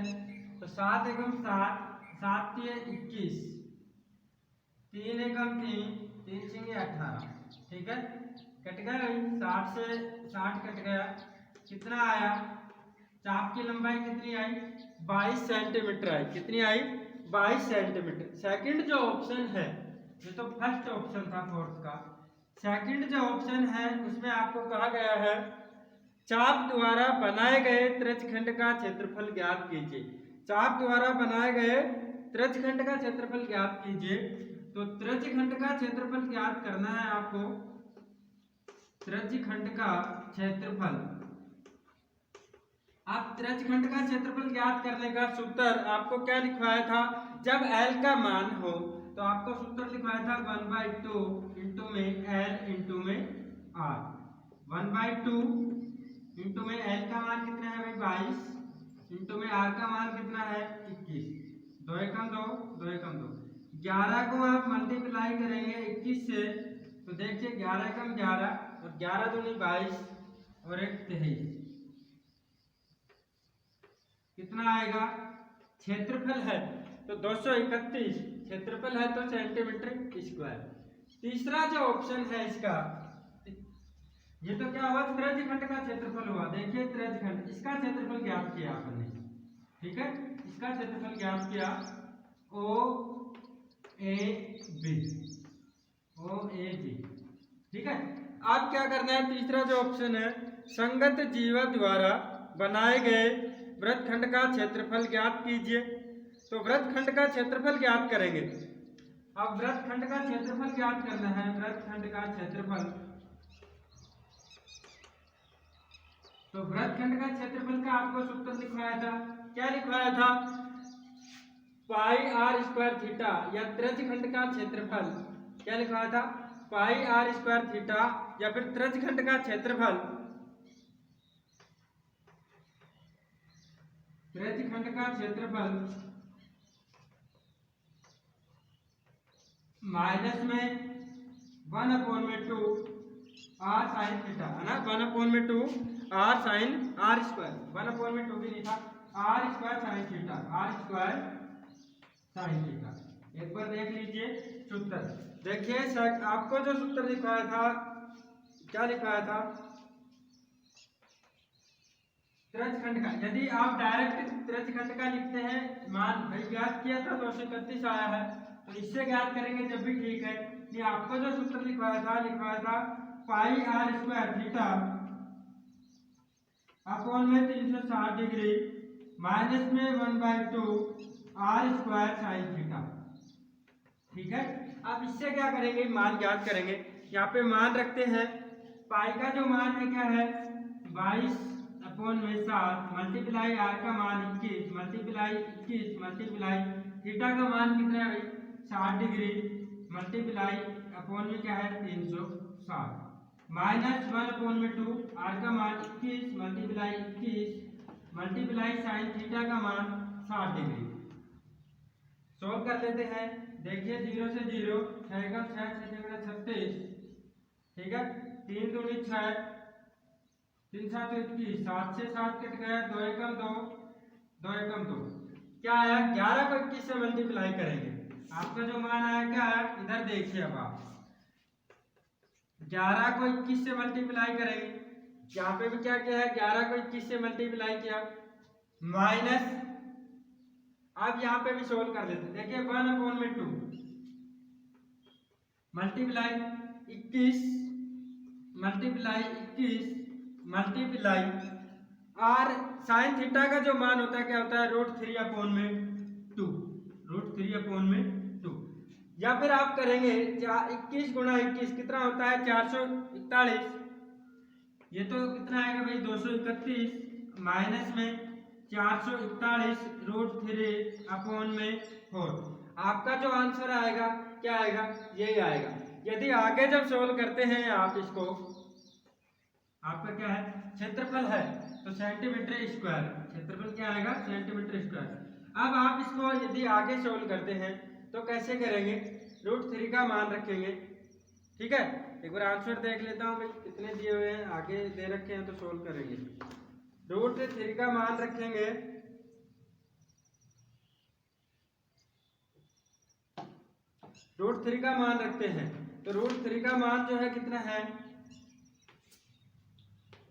तो 7 एकम 7, 7 3 21, 3 एकम 3, 3 6 18, ठीक है। कट गया 60 से 60 कट गया, कितना आया, चाप की लंबाई कितनी आई 22 सेंटीमीटर आई, कितनी आई 22 सेंटीमीटर। सेकंड जो ऑप्शन है, ये तो फर्स्ट ऑप्शन था फोर्थ का, सेकंड जो ऑप्शन है उसमें आपको कहा गया है चाप द्वारा बनाए गए त्रिज्यखंड का क्षेत्रफल ज्ञात कीजिए। चाप द्वारा बनाए गए त्रिज्यखंड का क्षेत्रफल ज्ञात कीजिए। तो त्रिज्यखंड का क्षेत्रफल ज्ञात करना है आपको, त्रिज्यखंड का क्षेत्रफल। आप त्रिज्यखंड का क्षेत्रफल ज्ञात करने का सूत्र आपको क्या लिखवाया था, जब L का मान हो तो आपको सूत्र लिखवाया था 1/2 इंटू में L इंटू में R। 1/2 इंटू में L का मान कितना है भाई 22 इंटू में R का मान कितना है 21, 2 एकम 2, 2 एकम 2, 11 को आप मल्टीप्लाई करेंगे 21 से तो देखिए 11 एकम 11 और 11 दूनी 22 और 1 23, कितना आएगा, क्षेत्रफल है तो 231, क्षेत्रफल है तो सेंटीमीटर स्क्वायर। तीसरा जो ऑप्शन है इसका, ये तो क्या हुआ त्रिज्यखंड का क्षेत्रफल हुआ। देखिए त्रिज्यखंड, इसका क्षेत्रफल ज्ञात किया आपने, ठीक है, इसका क्षेत्रफल ज्ञात किया ओ ए बी, ठीक है। अब क्या करना है, तीसरा जो ऑप्शन है संगत जीवा द्वारा बनाए गए वृत्तखंड का क्षेत्रफल ज्ञात कीजिए। तो वृत्तखंड का क्षेत्रफल ज्ञात करेंगे। अब वृत्तखंड का क्षेत्रफल ज्ञात करना है, वृत्तखंड का क्षेत्रफल। तो वृत्तखंड का क्षेत्रफल का आपको सूत्र लिखवाया था, क्या लिखवाया था, पाई आर स्क्वायर थीटा, या त्रिज्यखंड का क्षेत्रफल क्या लिखवाया था, पाई आर स्क्वायर थीटा, या फिर त्रिज्यखंड का क्षेत्रफल, त्रिज्यखंड का क्षेत्रफल माइनस में 1/2 आर साइन थीटा, है ना, 1/2 आर साइन आर स्क्वायर, 1/2 भी नहीं था, r square sine theta, r square sine theta. एक बार देख लीजिए सूत्र, देखिए आपको जो सूत्र लिखवाया था, क्या लिखवाया था, त्रिज्यखंड का। यदि आप डायरेक्ट त्रिज्यखंड का लिखते हैं, मान भाई ज्ञात किया था 231 आया है, तो इससे ज्ञात करेंगे जब भी ठीक है। ये आपको जो सूत्र लिखवाया था पाई आर स्क्वायर थीटा अपॉन में 360 डिग्री माइनस में 1/2 आर स्क्वायर साइन थीटा। ठीक है, अब इससे क्या करेंगे, मान ज्ञात करेंगे। यहाँ पे मान रखते हैं, पाई का जो मान है क्या है 22 अपॉन में 7 मल्टीप्लाई आर का मान 21 मल्टीप्लाई 21 मल्टीप्लाई थीटा का मान कितना है भाई 60 डिग्री मल्टीप्लाई अपॉन में क्या है 360 माइनस 1 अपॉन में 2 आर का मान 21 मल्टीप्लाई 21 मल्टीप्लाई साइन थीटा का मान 60 डिग्री। सॉल्व कर लेते हैं। देखिए 0 से 0 6 का 6 6 36। ठीक है, 3 दूनी 6 3 7 21 7 से 7 कट गया 2 एकम 2 2 एकम 2 क्या आया 11 को 21 से मल्टीप्लाई करेंगे। आपका जो मान आया क्या है इधर देखिए, अब आप 11 को 21 से मल्टीप्लाई करेंगे। यहाँ पे भी क्या किया है 11 को 21 से मल्टीप्लाई किया माइनस, अब यहाँ पे भी सोल्व कर लेते। देखिए 1 अपॉन में 2 multiply 21 multiply 21 multiply r sine theta का जो मान होता है क्या होता है √3 अपॉन में 2 √3 अपॉन में 2। या फिर आप करेंगे 21 गुणा 21 कितना होता है 441। ये तो कितना आएगा भाई 231 माइनस में 441 √3 अपॉन में 4। आपका जो आंसर आएगा क्या आएगा यही आएगा। यदि आगे जब सोल्व करते हैं आप इसको, आपका क्या है क्षेत्रफल है तो सेंटीमीटर स्क्वायर, क्षेत्रफल क्या आएगा सेंटीमीटर स्क्वायर। अब आप इसको यदि आगे सोल्व करते हैं तो कैसे करेंगे √3 का मान रखेंगे। ठीक है, एक बार आंसर देख लेता हूँ भाई कितने दिए हुए हैं, आगे दे रखे हैं तो सोल्व करेंगे। √3 का मान रखेंगे √3 का मान रखते हैं तो √3 का मान जो है कितना है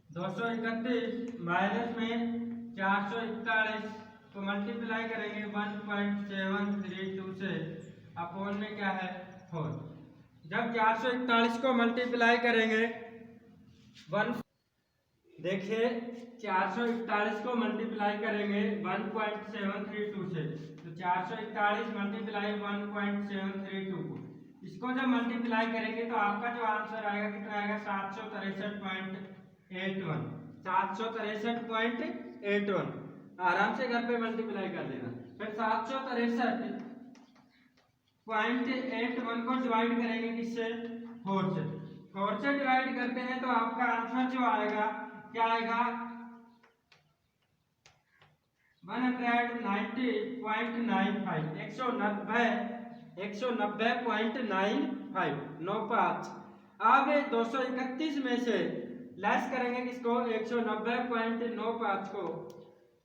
231 माइनस में 441 को मल्टीप्लाई करेंगे 1.732 से अपॉन में क्या है 4। जब 441 को मल्टीप्लाई करेंगे 1 देखिए 441 को मल्टीप्लाई करेंगे 1.732 से तो 441 मल्टीप्लाई 1.732 को इसको जब मल्टीप्लाई करेंगे तो आपका जो आंसर आएगा कितना आएगा 763.81 763.81। आराम से घर पे मल्टीप्लाई कर लेना। फिर 763.81 को डिवाइड करेंगे किससे 4 से, 4 से डिवाइड करते हैं तो आपका आंसर जो आएगा क्या आएगा 190.95 अब 231 में से लेस करेंगे किसको 190.95 को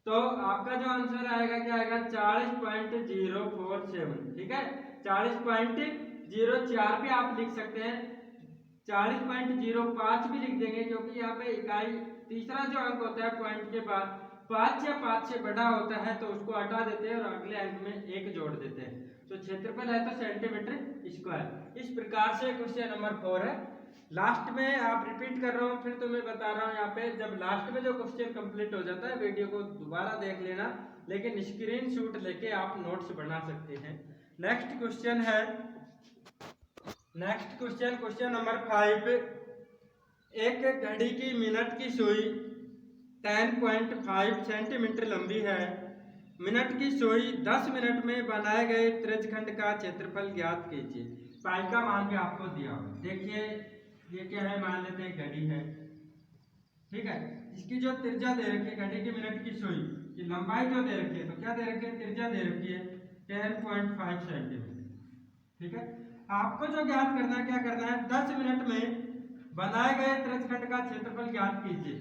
तो आपका जो आंसर आएगा क्या आएगा 40.047। ठीक है, 40.04 भी आप लिख सकते हैं, 40.05 भी लिख देंगे क्योंकि यहाँ पे इकाई तीसरा जो अंक होता है पॉइंट के बाद 5 या 5 से बड़ा होता है तो उसको हटा देते हैं और अगले अंक में 1 जोड़ देते हैं। तो क्षेत्रफल है तो सेंटीमीटर स्क्वायर। इस प्रकार से क्वेश्चन नंबर 4 है। लास्ट में आप रिपीट कर रहा हूँ फिर तुम्हें बता रहा हूँ, यहाँ पे जब लास्ट में जो क्वेश्चन कंप्लीट हो जाता है वीडियो को दोबारा देख लेना, लेकिन स्क्रीनशॉट लेके आप नोट्स बना सकते हैं। नेक्स्ट क्वेश्चन है, नेक्स्ट क्वेश्चन नंबर 5। एक घड़ी की मिनट की सुई 10.5 सेंटीमीटर लंबी है। मिनट की सुई 10 मिनट में बनाए गए त्रिज्यखंड का क्षेत्रफल ज्ञात कीजिए। पाई का मान भी आपको दिया हुआ। देखिए ये क्या है, मान लेते हैं घड़ी है। ठीक है, इसकी जो त्रिज्या दे रखी है घड़ी की मिनट की सुई की लंबाई जो दे रखी है तो क्या दे रखी है त्रिज्या दे रखी है 10.5 सेंटीमीटर। ठीक है, आपको जो ज्ञात करना है क्या करना है 10 मिनट में बनाए गए त्रिज्यखंड का क्षेत्रफल ज्ञात कीजिए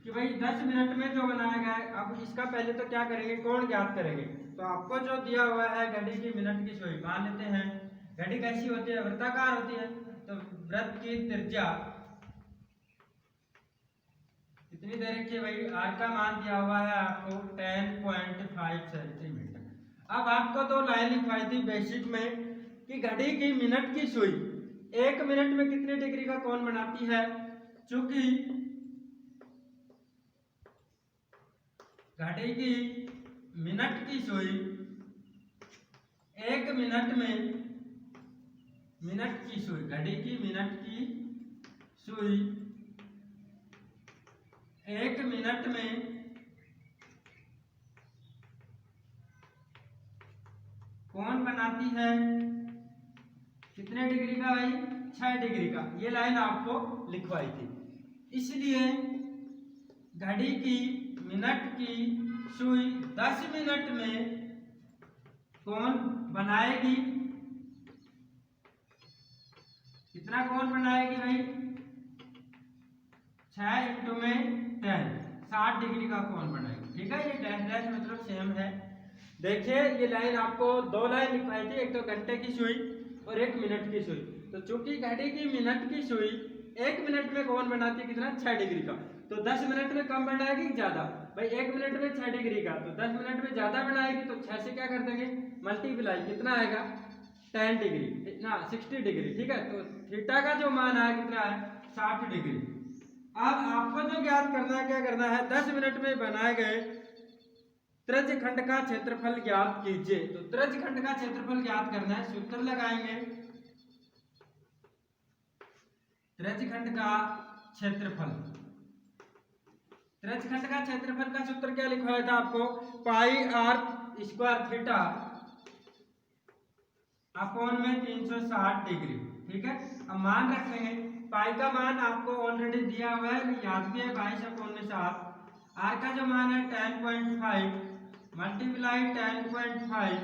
कि भाई 10 मिनट में जो बनाया गया है। अब इसका पहले तो क्या करेंगे कोण ज्ञात करेंगे। तो आपको जो दिया हुआ है घड़ी की मिनट की सुई, मान लेते हैं घड़ी कैसी होती है वृत्ताकार होती है तो वृत्त की त्रिज्या कितनी दे रखी है भाई, आर का मान दिया हुआ है आपको 10.5 सेंटीमीटर। अब आपको दो लाइन लिखवाई थी बेसिक में कि घड़ी की मिनट की सुई 1 मिनट में कितने डिग्री का कोण बनाती है? चूंकि घड़ी की मिनट की सुई 1 मिनट में, मिनट की सुई, घड़ी की मिनट की सुई 1 मिनट में कोण बनाती है कितने डिग्री का भाई? 6 डिग्री का। ये लाइन आपको लिखवाई थी। इसलिए घड़ी की मिनट की सुई 10 मिनट में कोण बनाएगी, कितना कोण बनाएगी भाई? 6 इंटू में 10, 60 डिग्री का कोण बनाएगी। ठीक है, ये डैश डैश मतलब सेम है। देखिए ये लाइन आपको 2 लाइन लिखवाई थी, एक तो घंटे की सुई और 1 मिनट की सुई। तो चूंकि घड़ी की मिनट की सुई 1 मिनट में कोण बनाती है कितना? 6 डिग्री का। तो 10 मिनट में कम बनाएगी ज्यादा? भाई 1 मिनट में 6 डिग्री का, तो 10 मिनट में ज्यादा बनाएगी, तो 6 से क्या कर देंगे? मल्टीप्लाई, कितना आएगा? 10 डिग्री ना 60 डिग्री। ठीक है, तो थीटा का जो मान है कितना है? 60 डिग्री। अब आपको जो ज्ञात करना है, क्या करना है? 10 मिनट में बनाए गए त्रिज्यखंड का क्षेत्रफल ज्ञात कीजिए। तो त्रिज्यखंड का क्षेत्रफल ज्ञात करना है, सूत्र लगाएंगे। त्रिज्यखंड का क्षेत्रफल, त्रिज्यखंड का क्षेत्रफल का सूत्र क्या लिखवाया था आपको? Pi r square theta upon में 360 डिग्री। ठीक है, अब मान रखेंगे। पाई का मान आपको ऑलरेडी दिया हुआ है, याद भी है, 22/7। आर का जो मान है 10.5 मल्टीप्लाई 10.5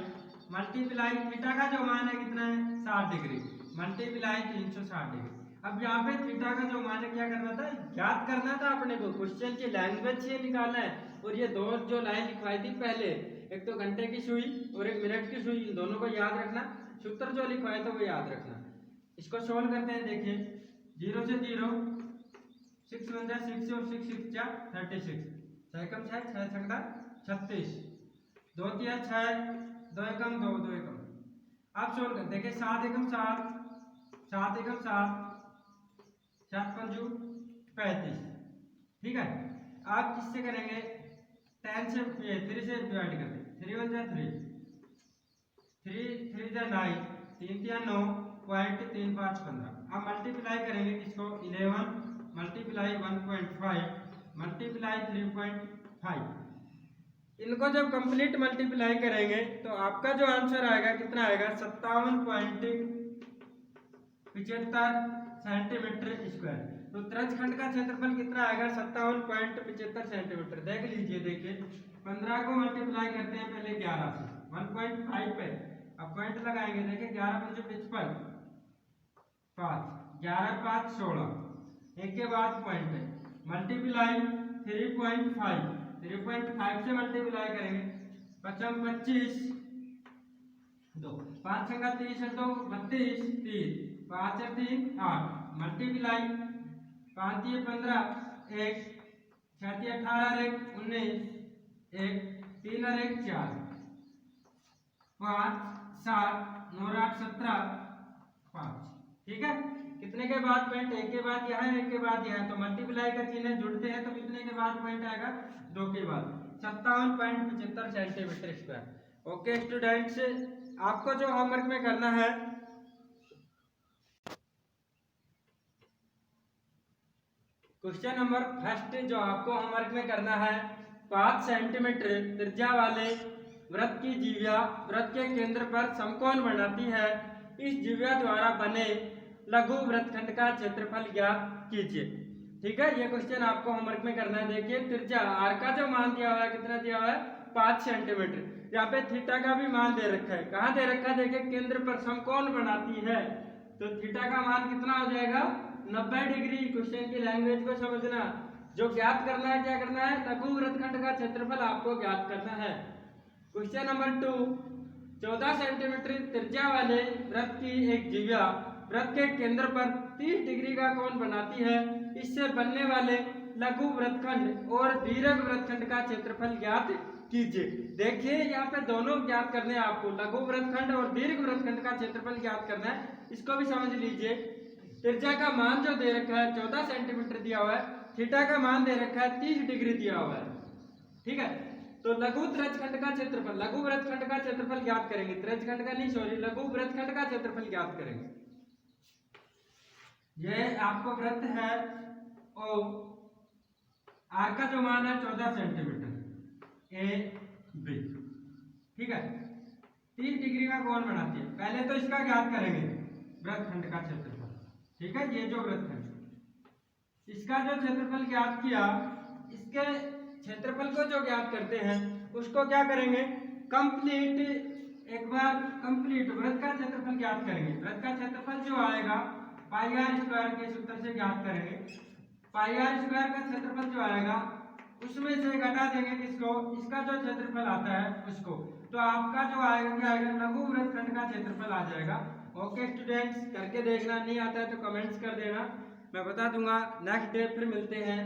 मल्टीप्लाई थीटा का जो मान है कितना है? 60 डिग्री मल्टीप्लाई 360 डिग्री। अब यहाँ पे थीटा का जो मान है क्या करना था? ज्ञात करना था अपने को, क्वेश्चन की लैंग्वेज से निकालना है। और ये दो जो लाइन लिखवाई थी पहले, एक तो घंटे की सुई और 1 मिनट की सुई, इन दोनों को याद रखना। सूत्र जो लिखवाया था वो याद रखना। इसको सोल्व करते हैं। देखिए 0 से 0, 6 1 जा 6 और 6 6 जा 36, 6 एकम 6, 6 छक्का 36, 2 3 6, 2 एकम 2, 2 एकम। अब सोल्व करते देखिए 7 एकम 7, 7 एकम 7, 7 पंजू 35। ठीक है, आप किससे करेंगे? 10 से 3 से डिवाइड करते हैं। 3 1 जा 3, 3 3 जा 9, 3 3 9, 0.35 15। अब मल्टीप्लाई करेंगे किसको? 11 मल्टीप्लाई 1.5 मल्टीप्लाई 3.5। इनको जब कंप्लीट मल्टीप्लाई करेंगे तो आपका जो आंसर आएगा कितना आएगा? 57.75 सेंटीमीटर स्क्वायर। तो त्रिज्यखंड का क्षेत्रफल कितना आएगा? 57.75 सेंटीमीटर। देख लीजिए, देखिए 15 को मल्टीप्लाई करते हैं पहले 11 से 1.5 पे, अब पॉइंट लगाएंगे। देखिए 11 पंजे 55, 5 11 5 16, एक के बाद पॉइंट है मल्टीप्लाई 3.5, 3.5 से मल्टीप्लाई करेंगे। 55 25, 2 5 छंगा 30 है तो 32, 3 5 3 8 मल्टीप्लाई 5 3 15, 1 6 3 18 1 19, 1 3 और 1 4, 5 7 9 8 17 5। ठीक है, कितने के बाद पॉइंट? एक के बाद यहाँ है, एक के बाद यहाँ, तो मल्टीप्लाई का चिन्ह जुड़ते हैं तो कितने के बाद पॉइंट आएगा? 2 के बाद। 57.75 सेंटीमीटर स्क्वायर। ओके स्टूडेंट्स, आपको जो होमवर्क में करना है, क्वेश्चन नंबर फर्स्ट जो आपको होमवर्क में करना है, 5 सेंटीमीटर त्रिज्या वाले वृत्त की जीविया वृत्त के केंद्र पर समकोण बनाती है। इस जीविया द्वारा बने लघु वृत्तखंड का क्षेत्रफल ज्ञात कीजिए। ठीक है, ये क्वेश्चन आपको होमवर्क में करना है। देखिए त्रिज्या आर का जो मान दिया हुआ है कितना दिया हुआ है? 5 सेंटीमीटर। यहाँ पे थीटा का भी मान दे रखा है। कहाँ दे रखा है? देखिए केंद्र पर समकोण बनाती है, तो थीटा का मान कितना हो जाएगा? 90 डिग्री। क्वेश्चन की लैंग्वेज को समझना। जो ज्ञात करना है, क्या करना है? लघु वृत्तखंड का क्षेत्रफल आपको ज्ञात करना है। क्वेश्चन नंबर 2, 14 सेंटीमीटर त्रिज्या वाले वृत्त की एक जीविया वृत्त के केंद्र पर 30 डिग्री का कोण बनाती है। इससे बनने वाले लघु वृत्तखंड और दीर्घ वृत्तखंड का क्षेत्रफल ज्ञात कीजिए। देखिए यहाँ पे दोनों ज्ञात करने हैं आपको, लघु वृत्तखंड और दीर्घ वृत्तखंड का क्षेत्रफल ज्ञात करना है। इसको भी समझ लीजिए। त्रिज्या का मान जो दे रखा है 14 सेंटीमीटर दिया हुआ है, थीटा का मान दे रखा है 30 डिग्री दिया हुआ है। ठीक है, तो लघु त्रिज्यखंड का क्षेत्रफल, लघु वृत्तखंड का क्षेत्रफल ज्ञात करेंगे, त्रिज्यखंड का नहीं सॉरी, लघु वृत्तखंड का क्षेत्रफल ज्ञात करेंगे। ये आपको वृत्त है ओ, आर का जो मान है 14 सेंटीमीटर ए बी। ठीक है, 30 डिग्री का कोण बनाती है। पहले तो इसका ज्ञात करेंगे वृत्तखंड का क्षेत्रफल। ठीक है, ये जो वृत्तखंड, इसका जो क्षेत्रफल ज्ञात किया, इसके क्षेत्रफल को जो ज्ञात करते हैं उसको क्या करेंगे, कंप्लीट, एक बार कंप्लीट वृत्त का क्षेत्रफल ज्ञात करेंगे। वृत्त का क्षेत्रफल जो आएगा पाई आर स्क्वायर के सूत्र से ज्ञात करेंगे। पाई आर स्क्वायर का क्षेत्रफल जो आएगा उसमें से घटा देंगे किसको, इसका जो क्षेत्रफल आता है उसको, तो आपका जो आएगा क्या आएगा, लघु वृत्तखंड का क्षेत्रफल आ जाएगा। ओके स्टूडेंट्स, करके देखना, नहीं आता है तो कमेंट्स कर देना, मैं बता दूंगा। नेक्स्ट डे फिर मिलते हैं।